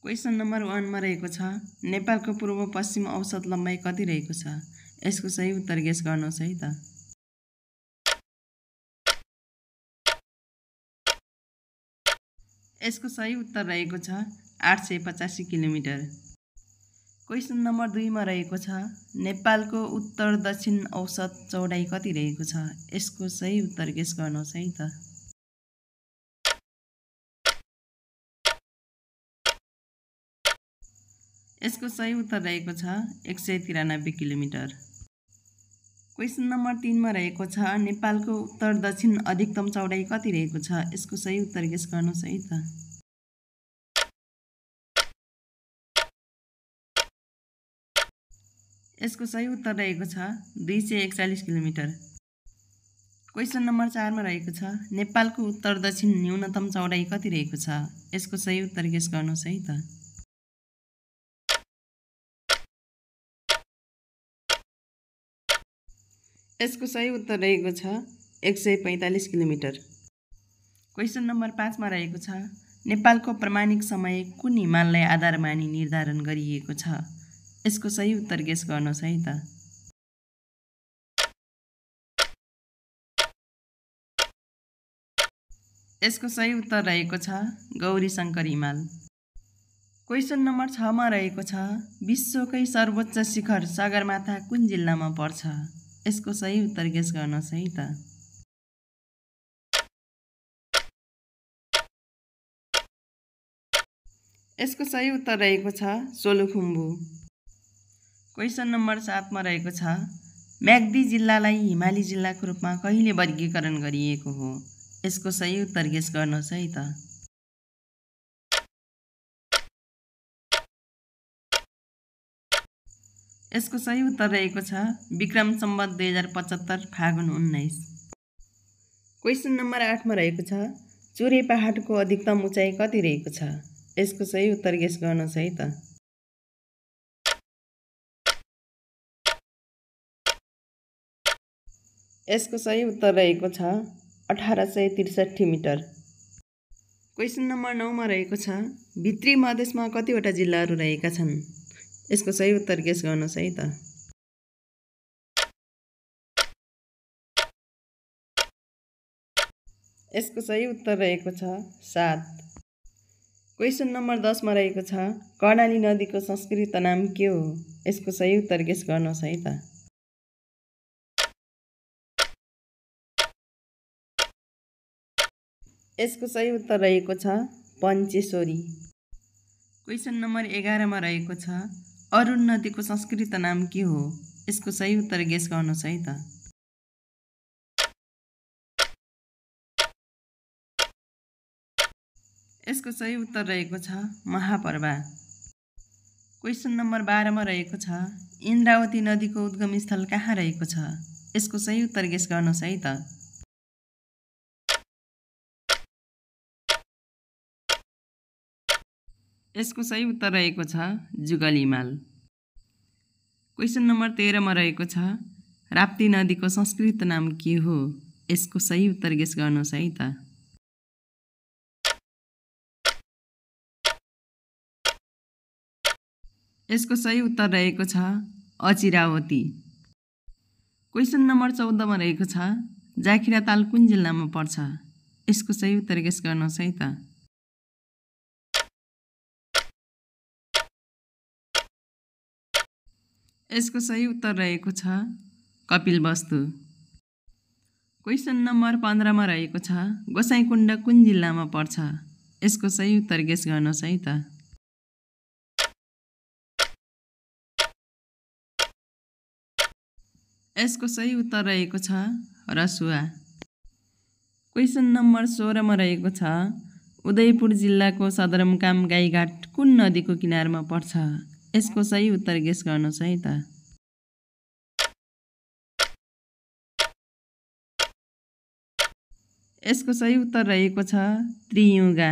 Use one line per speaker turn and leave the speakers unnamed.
Question number 1 मा रहेको छ नेपालको पूर्व पश्चिम औसत लम्बाइ कति रहेको छ। यसको सही उत्तर गेस गर्नुहोस् है त। यसको सही उत्तर रहेको छ 885 किलोमिटर। क्वेसन नम्बर 2 मा रहेको छ नेपालको उत्तर दक्षिण औसत चौडाइ कति रहेको छ। यसको सही उत्तर गेस गर्नुहोस् है त। यसको सही उत्तर रहेको छ 193 किलोमिटर। क्वेसन नम्बर 3 मा रहेको छ नेपालको उत्तर दक्षिण अधिकतम चौडाइ कति रहेको छ। यसको सही उत्तर गेस गर्नुहोस् है त। यसको सही उत्तर रहेको छ 241 किलोमिटर। क्वेसन नम्बर 4 मा रहेको छ नेपालको उत्तर दक्षिण न्यूनतम चौडाइ कति रहेको छ। यसको सही उत्तर गेस गर्नुहोस् है त। यसको सही उत्तर रहेको छ 145 किलोमिटर। क्वेसन नम्बर 5 मा रहेको छ नेपालको प्रामाणिक समय कुन हिमाललाई आधार मानी निर्धारण गरिएको छ। यसको सही उत्तर गेस गर्नुहोस् है त। यसको सही उत्तर रहेको छ गौरी शङ्कर हिमाल। क्वेसन नम्बर 6 मा रहेको छ विश्वकै सर्वोच्च शिखर सगरमाथा कुन जिल्लामा पर्छ। यसको सही उत्तर गेस गर्नुहोस् है त। यसको सही उत्तर रहेको छ सोलुखुम्बु। क्वेसन नम्बर 7 मा रहेको छ म्याग्दी जिल्लालाई हिमाली जिल्लाको रूपमा कहिले वर्गीकरण गरिएको हो। यसको सही उत्तर गेस गर्नुहोस् है त। यसको सही उत्तर रहेको छ विक्रम सम्वत 2075 फागुन 19। क्वेसन नम्बर 8 मा रहेको छ चुरे पहाडको अधिकतम उचाइ कति रहेको छ। यसको सही उत्तर गेस गर्नुहोस् है त। यसको सही उत्तर रहेको छ 1863 मिटर। क्वेसन नम्बर 9 मा रहेको छ भित्री मधेसमा कतिवटा जिल्लाहरू रहेका छन्। यसको सही उत्तर गेस गर्नुहोस् है त। यसको सही उत्तर रहेको छ 7। क्वेसन नम्बर 10 मा रहेको छ कर्णाली नदीको संस्कृत नाम के हो। यसको सही उत्तर गेस गर्नुहोस् है त। यसको सही उत्तर रहेको छ पञ्चेश्वरी। क्वेसन नम्बर 11 मा रहेको छ अरुण नदीको संस्कृत नाम के हो। यसको सही उत्तर गेस गर्नुहोस् है त। यसको सही उत्तर रहेको छ महापर्वा। क्वेसन नम्बर 12 मा रहेको छ इन्द्रावती नदीको उद्गम स्थल कहाँ रहेको छ। यसको सही उत्तर गेस गर्नुहोस् है त। यसको सही उत्तर रहेको छ जुगल हिमाल। क्वेसन नम्बर 13 मा रहेको छ राप्ती नदीको संस्कृत नाम के हो। यसको सही उत्तर गेस गर्नुहोस् है त। यसको सही उत्तर रहेको छ अचिरावती। क्वेसन नम्बर 14 मा रहेको छ जाखिराताल कुन जिल्लामा पर्छ। यसको सही उत्तर गेस गर्नुहोस् है त। यसको सही उत्तर रहेको छ कपिलवस्तु। क्वेसन नम्बर 15 मा रहेको छ गोसाइँकुण्ड कुन जिल्लामा पर्छ। यसको सही उत्तर गेस गर्नुहोस् है त। यसको सही उत्तर रहेको छ रसुवा। क्वेसन नम्बर 16 मा रहेको छ उदयपुर जिल्लाको सदरमुकाम गाईघाट कुन नदीको किनारमा पर्छ। यसको सही उत्तर गेस गर्नुहोस् है त। यसको सही उत्तर रहेको छ त्रियुगा।